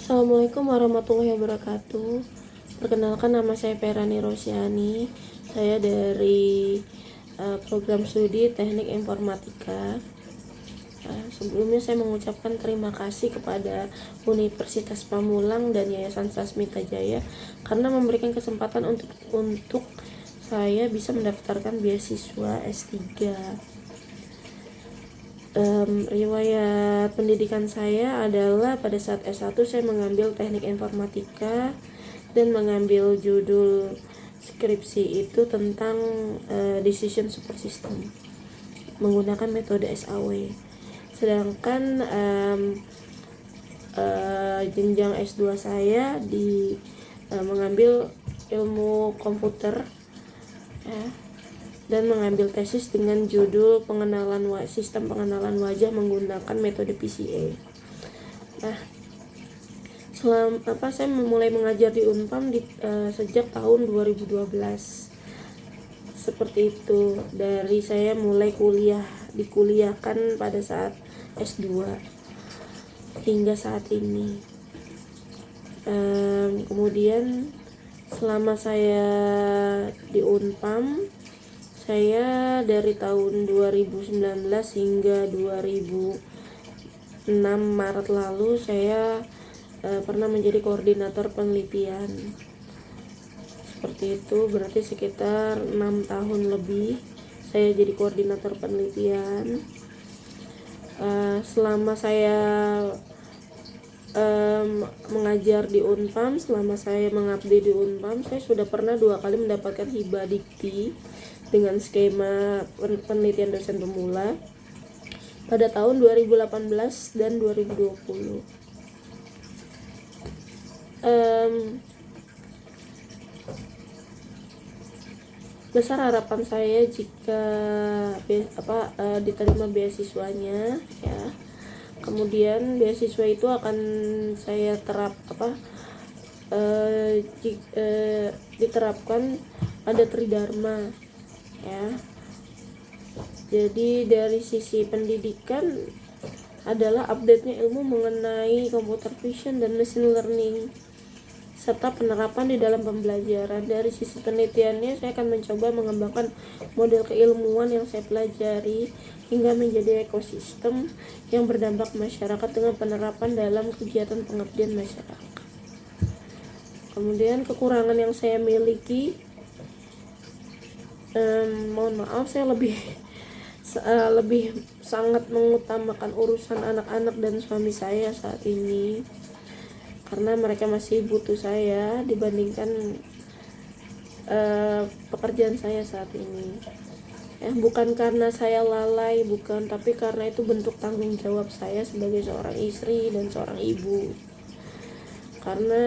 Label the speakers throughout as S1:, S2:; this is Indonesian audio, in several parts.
S1: Assalamualaikum warahmatullahi wabarakatuh. Perkenalkan, nama saya Perani Rosyani. Saya dari program studi Teknik Informatika. Sebelumnya saya mengucapkan terima kasih kepada Universitas Pamulang dan Yayasan Sasmita Jaya karena memberikan kesempatan untuk saya bisa mendaftarkan beasiswa S3. Riwayat pendidikan saya adalah pada saat S1 saya mengambil teknik informatika dan mengambil judul skripsi itu tentang decision support system menggunakan metode SAW. Sedangkan jenjang S2 saya mengambil ilmu komputer dan mengambil tesis dengan judul sistem pengenalan wajah menggunakan metode PCA. Saya memulai mengajar di Unpam sejak tahun 2012. Seperti itu, dari saya mulai dikuliahkan pada saat S2 hingga saat ini. Kemudian selama saya di Unpam, saya dari tahun 2019 hingga 2006 Maret lalu saya pernah menjadi koordinator penelitian. Seperti itu, berarti sekitar 6 tahun lebih saya jadi koordinator penelitian. Selama saya mengajar di Unpam, selama saya mengabdi di Unpam, saya sudah pernah 2 kali mendapatkan hibah dikti dengan skema penelitian dosen pemula pada tahun 2018 dan 2020. Besar harapan saya jika diterima beasiswanya, ya. Kemudian beasiswa itu akan saya diterapkan pada tridharma, ya. Jadi dari sisi pendidikan adalah update-nya ilmu mengenai computer vision dan machine learning serta penerapan di dalam pembelajaran. Dari sisi penelitiannya, saya akan mencoba mengembangkan model keilmuan yang saya pelajari hingga menjadi ekosistem yang berdampak masyarakat dengan penerapan dalam kegiatan pengabdian masyarakat. Kemudian kekurangan yang saya miliki, mohon maaf, saya lebih sangat mengutamakan urusan anak-anak dan suami saya saat ini karena mereka masih butuh saya dibandingkan pekerjaan saya saat ini. Bukan karena saya lalai, bukan, tapi karena itu bentuk tanggung jawab saya sebagai seorang istri dan seorang ibu. Karena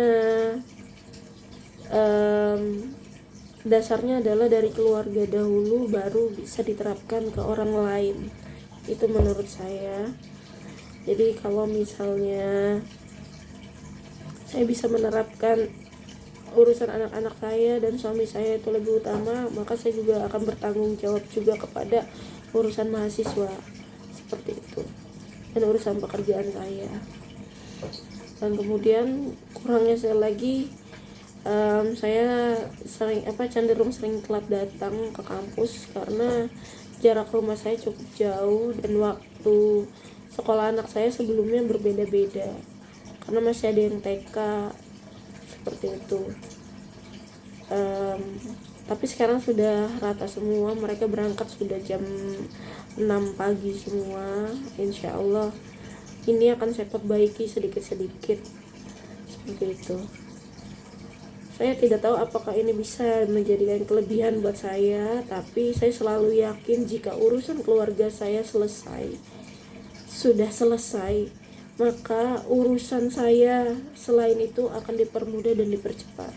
S1: dasarnya adalah dari keluarga dahulu baru bisa diterapkan ke orang lain. Itu menurut saya. Jadi kalau misalnya saya bisa menerapkan urusan anak-anak saya dan suami saya itu lebih utama, maka saya juga akan bertanggung jawab juga kepada urusan mahasiswa seperti itu dan urusan pekerjaan saya. Dan kemudian kurangnya saya lagi, saya cenderung sering telat datang ke kampus karena jarak rumah saya cukup jauh dan waktu sekolah anak saya sebelumnya berbeda-beda karena masih ada yang TK seperti itu. Tapi sekarang sudah rata semua, mereka berangkat sudah jam 6 pagi semua. Insya Allah ini akan saya perbaiki sedikit-sedikit seperti itu. Saya tidak tahu apakah ini bisa menjadikan kelebihan buat saya, tapi saya selalu yakin jika urusan keluarga saya sudah selesai, maka urusan saya selain itu akan dipermudah dan dipercepat.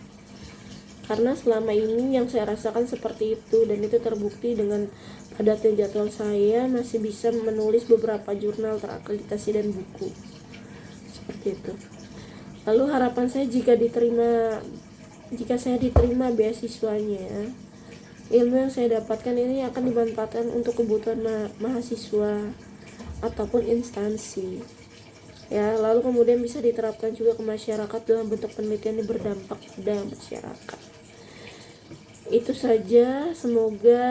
S1: Karena selama ini yang saya rasakan seperti itu, dan itu terbukti dengan padatnya jadwal saya masih bisa menulis beberapa jurnal terakreditasi dan buku seperti itu. Lalu harapan saya jika saya diterima beasiswanya, ilmu yang saya dapatkan ini akan dimanfaatkan untuk kebutuhan mahasiswa ataupun instansi. ya, lalu kemudian bisa diterapkan juga ke masyarakat dalam bentuk penelitian yang berdampak pada masyarakat. Itu saja, semoga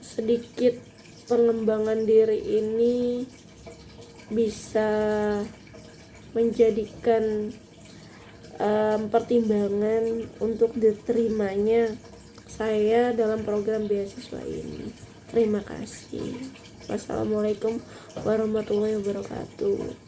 S1: sedikit pengembangan diri ini bisa menjadikan pertimbangan untuk diterimanya saya dalam program beasiswa ini. Terima kasih. Wassalamualaikum warahmatullahi wabarakatuh.